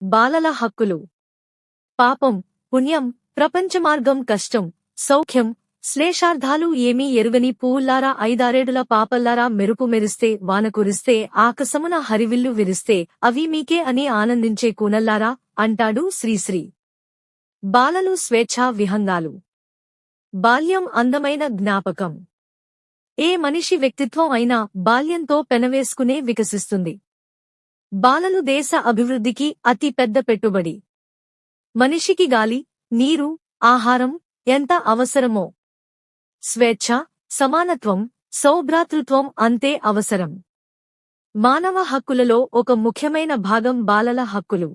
బాలల హక్కులు. పాపం, పుణ్యం, ప్రపంచమార్గం, కష్టం, సౌఖ్యం, శ్లేషార్థాలు ఏమీ ఎరుగని పువ్వుల్లారా, ఐదారేడుల పాపల్లారా, మెరుపు మెరిస్తే, వాన కురిస్తే, ఆకాశమున హరివిల్లు విరిస్తే అవి మీకే అని ఆనందించే కూనల్లారా అంటాడు శ్రీశ్రీ. బాలలు స్వేచ్ఛా విహంగాలు. బాల్యం అందమైన జ్ఞాపకం. ఏ మనిషి వ్యక్తిత్వం అయినా బాల్యంతో పెనవేసుకునే వికసిస్తుంది. బాలలు దేశ అభివృద్ధికి అతి పెద్ద పెట్టుబడి. మనిషికి గాలి, నీరు, ఆహారం ఎంత అవసరమో స్వేచ్ఛ, సమానత్వం, సౌభ్రాతృత్వం అంతే అవసరం. మానవ హక్కులలో ఒక ముఖ్యమైన భాగం బాలల హక్కులు.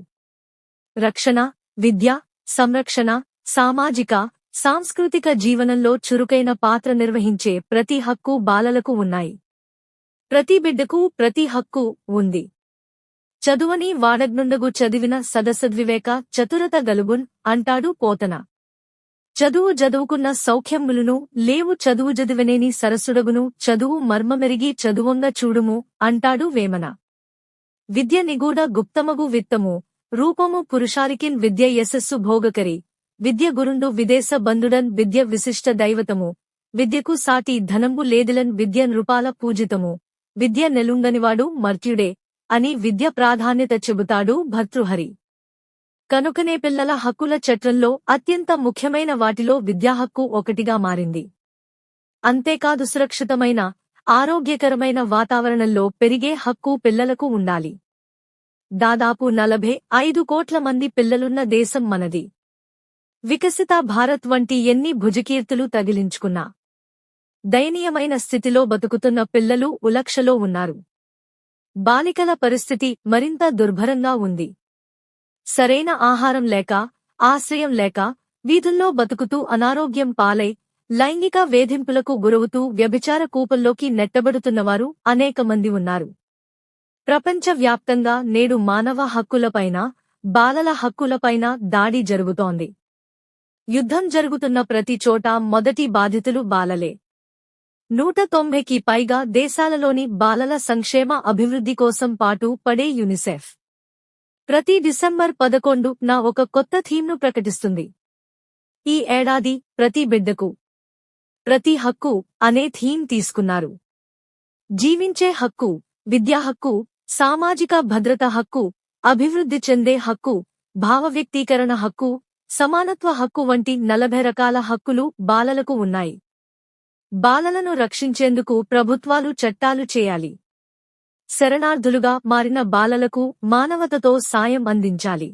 రక్షణ, విద్య, సంరక్షణ, సామాజిక, సాంస్కృతిక జీవనంలో చురుకైన పాత్ర నిర్వహించే ప్రతి హక్కు బాలలకు ఉన్నాయి. ప్రతి బిడ్డకు ప్రతి హక్కు ఉంది. చదువని వాడగ్నుండగు చదివిన సదసద్వివేక చతురత గలుగున్ అంటాడు పోతన. చదువు జదువుకున్న సౌఖ్యములును లేవు చదువు జదివనేని సరసుడగును చదువు మర్మమెరిగి చదువంగ చూడుము అంటాడు వేమన. విద్య నిగూఢ గుప్తమగు విత్తము, రూపము పురుషారికిన్ విద్య యశస్సు భోగకరి, విద్య గురుండు విదేశ బంధుడన్ విద్య విశిష్ట దైవతము, విద్యకు సాటి ధనంబు లేదిలన్ విద్య నృపాల పూజితము, విద్య నెలుంగనివాడు మర్త్యుడే అని విద్య ప్రాధాన్యత చెబుతాడు భర్తృహరి. కనుకనే పిల్లల హక్కుల చట్రంలో అత్యంత ముఖ్యమైన వాటిలో విద్యాహక్కు ఒకటిగా మారింది. అంతేకాదు సురక్షితమైన, ఆరోగ్యకరమైన వాతావరణంలో పెరిగే హక్కు పిల్లలకు ఉండాలి. దాదాపు 45 కోట్ల మంది పిల్లలున్న దేశం మనది. వికసిత భారత్ వంటి ఎన్ని భుజకీర్తులు తగిలించుకున్నా దయనీయమైన స్థితిలో బతుకుతున్న పిల్లలు ఉలక్షలో ఉన్నారు. బాలికల పరిస్థితి మరింత దుర్భరంగా ఉంది. సరైన ఆహారం లేక, ఆశ్రయం లేక, వీధుల్లో బతుకుతూ అనారోగ్యం పాలై, లైంగిక వేధింపులకు గురవుతూ వ్యభిచార కూపంలోకి నెట్టబడుతున్నవారు అనేక మంది ఉన్నారు. ప్రపంచవ్యాప్తంగా నేడు మానవ హక్కులపైన, బాలల హక్కులపైన దాడి జరుగుతోంది. యుద్ధం జరుగుతున్న ప్రతి చోట మొదటి బాధితులు బాలలే. 190కి పైగా దేశాలలోని బాలల సంక్షేమ అభివృద్ధి కోసం పాటు పడే యునిసెఫ్ ప్రతి డిసెంబర్ 11న ఒక కొత్త థీమ్ను ప్రకటిస్తుంది. ఈ ఏడాది ప్రతి బిడ్డకు ప్రతి హక్కు అనే థీమ్ తీసుకున్నారు. జీవించే హక్కు, విద్యా హక్కు, సామాజిక భద్రత హక్కు, అభివృద్ధి చెందే హక్కు, భావవ్యక్తీకరణ హక్కు, సమానత్వ హక్కు వంటి 40 రకాల హక్కులు బాలలకు ఉన్నాయి. బాలలను రక్షించేందుకు ప్రభుత్వాలు చట్టాలు చేయాలి. శరణార్థులుగా మారిన బాలలకు మానవతతో సాయం అందించాలి.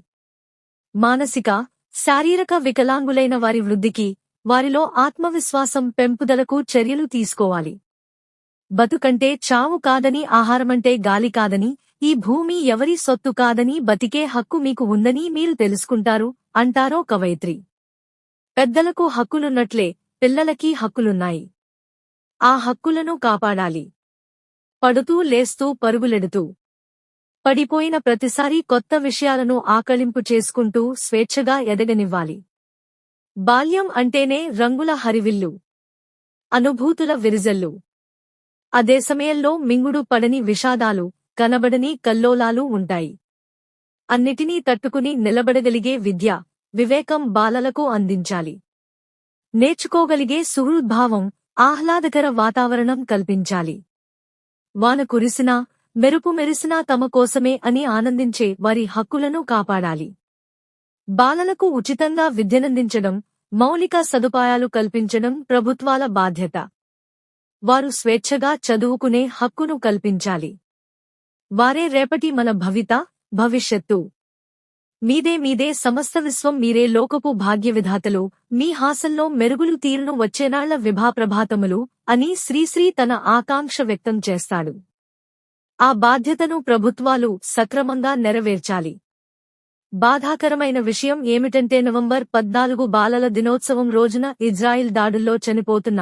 మానసిక, శారీరక వికలాంగులైన వారి వృద్ధికి, వారిలో ఆత్మవిశ్వాసం పెంపుదలకు చర్యలు తీసుకోవాలి. బతుకంటే చావు కాదని, ఆహారమంటే గాలి కాదని, ఈ భూమి ఎవరి సొత్తు కాదని, బతికే హక్కు మీకు ఉందని మీరు తెలుసుకుంటారు అంటారో కవయిత్రి. పెద్దలకు హక్కులున్నట్లే పిల్లలకి హక్కులున్నాయి. ఆ హక్కులను కాపాడాలి. పడుతూ లేస్తూ పరుగులెడుతూ పడిపోయిన ప్రతిసారీ కొత్త విషయాలను ఆకళింపు చేసుకుంటూ స్వేచ్ఛగా ఎదగనివ్వాలి. బాల్యం అంటేనే రంగుల హరివిల్లు, అనుభూతుల విరిజల్లు. అదే సమయంలో మింగుడు పడని విషాదాలు, కనబడని కల్లోలాలు ఉంటాయి. అన్నిటినీ తట్టుకుని నిలబడగలిగే విద్య, వివేకం బాలలకు అందించాలి. నేర్చుకోగలిగే సుహృద్భావం, ఆహ్లాదకర వాతావరణం కల్పించాలి. వాన కురిసినా, మెరుపు మెరిసినా తమ కోసమే అని ఆనందించే వారి హక్కులను కాపాడాలి. బాలలకు ఉచితంగా విద్యనందించడం, మౌలిక సదుపాయాలు కల్పించడం ప్రభుత్వాల బాధ్యత. వారు స్వేచ్ఛగా చదువుకునే హక్కును కల్పించాలి. వారే రేపటి మన భవిష్యత్తు. మీదే సమస్త విశ్వం మీరే లోకపు భాగ్యవిధాతలు, మీ హాసంలో మెరుగులు తీరును వచ్చేనాళ్ల విభాప్రభాతములు అని శ్రీశ్రీ తన ఆకాంక్ష వ్యక్తం చేస్తాడు. ఆ బాధ్యతను ప్రభుత్వాలు సక్రమంగా నెరవేర్చాలి. బాధాకరమైన విషయం ఏమిటంటే నవంబర్ 14 బాలల దినోత్సవం రోజున ఇజ్రాయిల్ దాడుల్లో చనిపోతున్న,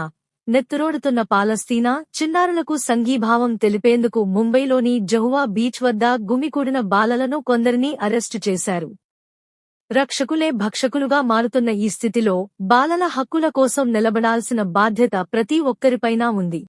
నెత్తురోడుతున్న పాలస్తీనా చిన్నారులకు సంఘీభావం తెలిపేందుకు ముంబైలోని జహువా బీచ్ వద్ద గుమికూడిన బాలలను కొందరిని అరెస్టు చేశారు. రక్షకులే భక్షకులుగా మారుతున్న ఈ స్థితిలో బాలల హక్కుల కోసం నిలబడాల్సిన బాధ్యత ప్రతి ఒక్కరిపైనా ఉంది.